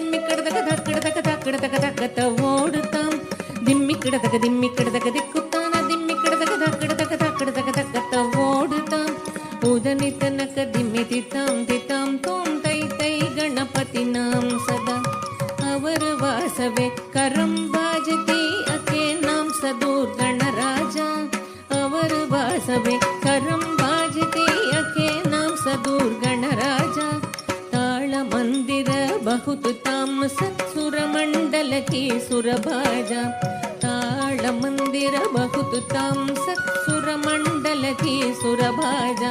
దిమ్మిక్కడదగ ఓడుతాం దిమ్మిక్కడదగ దిక్కుతాన దిమ్మిక్కడదగ ఓడుతాం ఉదని తనక దిమ్మితితాం తితాం తోం తై తై ಗಣಪತಿ ನಾಂ ಸದಾ ಅವರ ವಾಸವೇ ಕರಂ ಬಾಜತಿ ಅಕೆ ನಾಂ ಸದೂರ್ ಗಣರಾಜ ಅವರ ವಾಸವೇ ಕರಂ ಬಾಜತಿ ಅಕೆ ನಾಂ ಸದೂರ್ ಗಣರಾಜ ತಾಳ ಮಂದಿರ ಬಹುದು ತಾಮ್ ಸತ್ಸುರ ಮಂಡಲ ಕಿ ಸುರಭಾಜ ತಾಳ ಮಂದಿರ ಬಹುದು ತಾಮ್ ಸತ್ಸುರ ಮಂಡಲ ಕಿ ಸುರಭಾಜ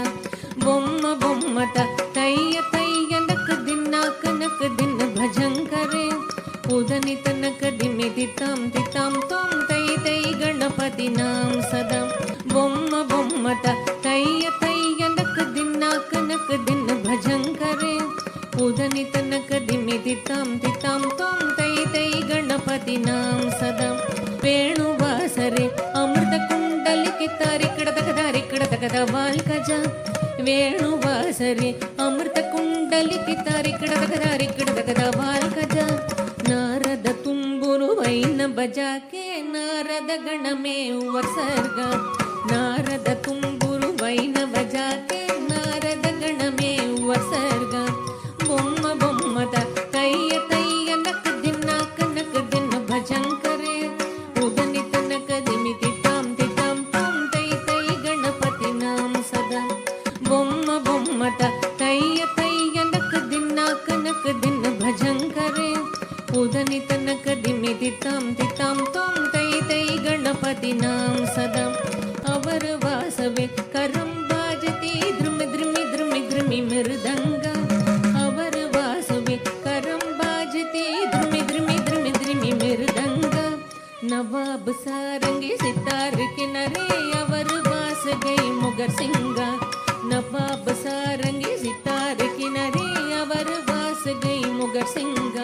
ಬೊಮ್ಮ ಬೊಮ್ಮತ ತಯ್ಯ ತಯ್ಯ ನಕ ದಿನ್ನಾಕ ದಿನ ಭಜಂಕರೆ ಉದನಿ ತನಕ ದಿಮಿ ತಿತಾಂ ತಿತಾಂ ತೋಂ ತೈ ತೈ ಗಣಪತಿ ನಾಂ ಸದಾ ಬೊಮ್ಮ ಬೊಮ್ಮತ ತಯ್ಯ ತಯ್ಯ ನಕ ದಿನ್ನಾಕ ದಿನ ಭಜಂಕರೆ ಉದನಿ ತನಕ ದಿಮಿ ತಿತಾಂ ತಿತಾಂ ತೋಂ ತೈ ತೈ ಗಣಪತಿ ನಾಂ ಸದಾ ವೇಣುವಾಸರೆ ಅಮೃತ ಕುಂಡಲಿಕೆ ತಾರಿಕಡದಗದ ವಾಲ್ಕಜ ವೇಣುವಾಸರೆ ಅಮೃತ ಕುಂಡಲಿಕೆ ತಾರಿಕಡದಗದ ವಾಲ್ಕಜ ನಾರದ ತುಂಬುರು ವೈನ ಬಜಾಕೆ ನಾರದ ಗಣಮೇ ವರ್ಸರ್ಗ ನಾರದ ತುಂಬುರು ವೈನ ಬಜಾಕೆ ನಾರದ ಗಣಮೇ ವರ್ಸರ್ಗ ಬೊಮ್ಮ ಬೊಮ್ಮದ ತಯ್ಯ ತಯ್ಯ ನಕ ದಿನ ಭಜಂಕರೆ ಉದನಿ ತನಕ ದಿಮಿ ತಿತಾಂ ತಿತಾಂ ತೋಂ ತೈ ತೈ ಗಣಪತಿ ನಾಂ ಸದಾ ಬೊಮ್ಮ ಬೊಮ್ಮತ ತಯ್ಯ ತಯ್ಯ ನಕ ದಿನ ಭಜಂಕರೆ ಉದನಿ ತನಕ ದಿಮಿ ತಿತಾಂ ತಿತಾಂ ತೋಂ ತೈ ತೈ ಗಣಪತಿ ನಾಂ ಸದಾ ಅವರ ವಾಸವೇ ಕರಂ ಬಾಜತಿ ಧ್ರುಮಿ ಧ್ರುಮಿ ಧ್ರುಮಿ ಧ್ರುಮಿ ಮೃದಂಗ ಅವರ ವಾಸವೇ ಕರಂ ಬಾಜತಿ ಧ್ರುಮಿ ಧ್ರುಮಿ ಧ್ರುಮಿ ಧ್ರುಮಿ ಮೃದಂಗ ನವಾಬ್ ಸಾರಂಗಿ ಸಿತಾರ್ ಕಿನರೆ ಅವರ ವಾಸ ಗೈ ಮುಗರ್ ಸಿಂಗ ನವಾಬ್ ಸಾರಂಗಿ ಸಿತಾರ್ ಕಿನರೆ ಅವರ ವಾಸ ಗೈ ಮುಗರ್ ಸಿಂಗ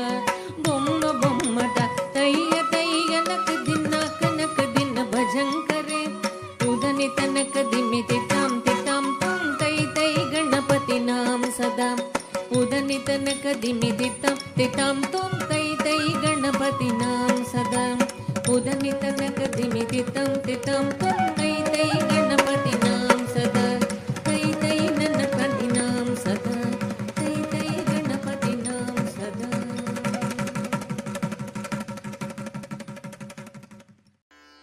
ಬೊಮ್ಮ ಬೊಮ್ಮದ ತಯ್ಯ ತಯ್ಯ ನಕ ದಿನ ಭಜಂಕರೆ ಉದನಿ ತನಕ ದಿಮಿ ತಿತಾಂ ತಿತಾಂ ತೋಂ ತೈ ತೈ ಗಣಪತಿ ನಾಂ ಸದಾ ಉದನಿ ತನಕ ದಿಮಿ ತಿತಾಂ ತಿತಾಂ ತೋಂ ತೈ ತೈ ಗಣಪತಿ ನಾಂ ಸದಾ ಉದನಿ ತನಕ ದಿಮಿ ತಿತಾಂ ತಿತಾಂ ತೋಂ ತೈ ತೈ ಗಣಪತಿ ನಾಂ ಸದಾ ತೈ ತೈ ಗಣಪತಿ ನಾಂ ಸದಾ ತೈ ತೈ ಗಣಪತಿ ನಾಂ ಸದಾ.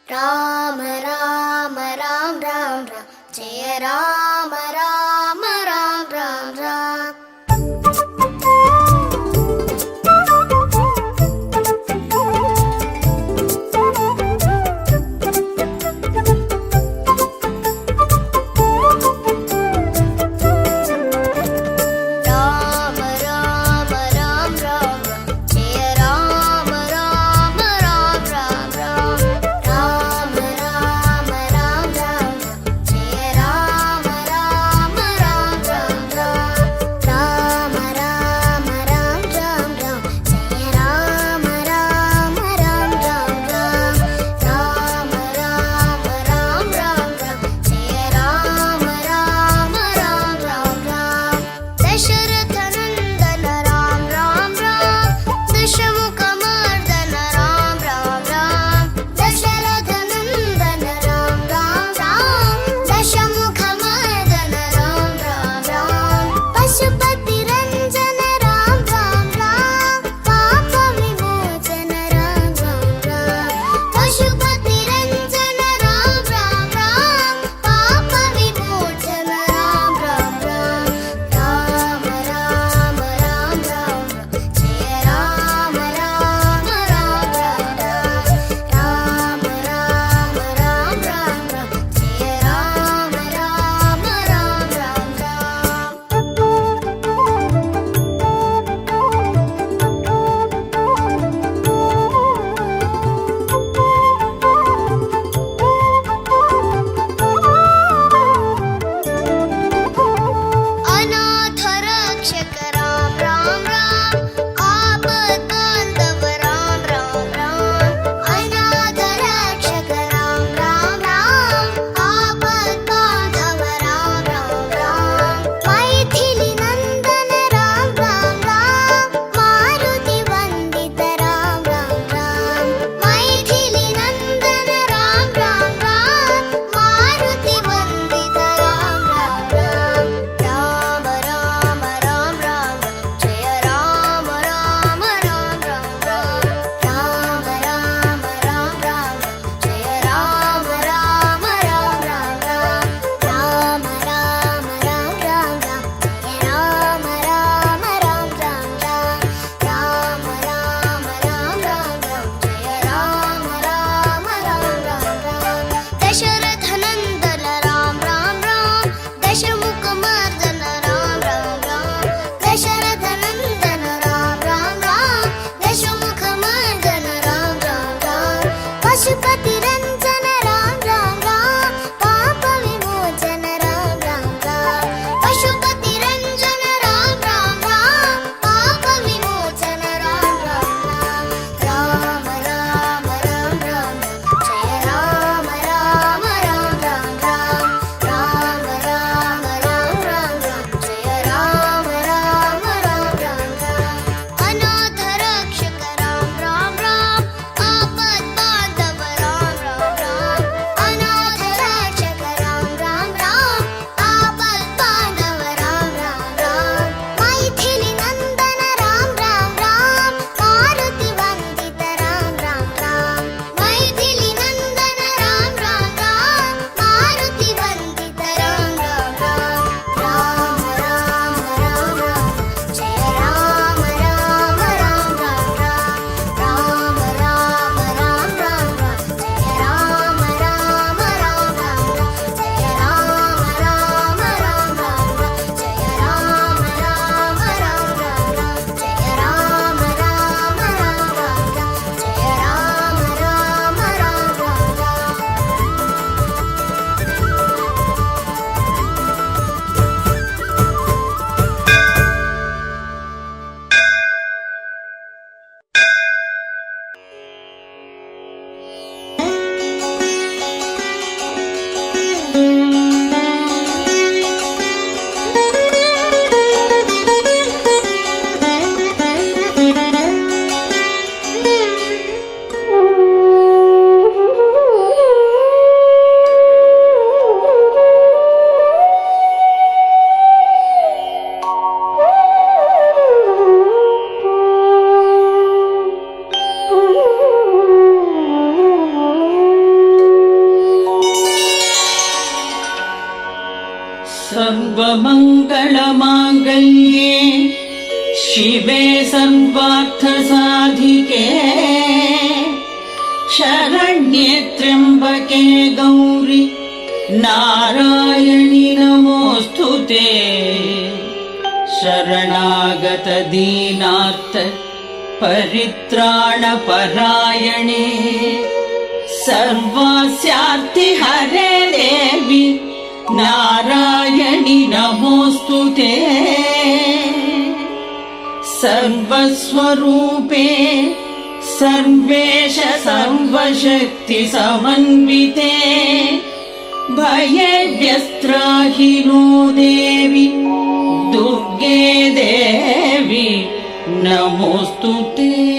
ರಾಮ ರಾಮ ರಾಮ ರಾಮ ರಾಮ ಜಯ ರಾಮ ರಾಮ ರಾಮ ರಾಮ ರಾಮ ರಾಮ सर्वमङ्गलमाङ्गल्ये शिवे सर्वार्थसाधिके शरण्ये त्र्यम्बके गौरि नारायणि नमोऽस्तुते शरणागत दीनार्थ परित्राणपरायणे सर्वस्यार्ति हरे देवी नारायणि नमोऽस्तुते सर्वस्वरूपे सर्वेश सर्वशक्ति समन्विते भयव्यस्त्राहि नो देवी दुर्गे देवी नमोऽस्तुते।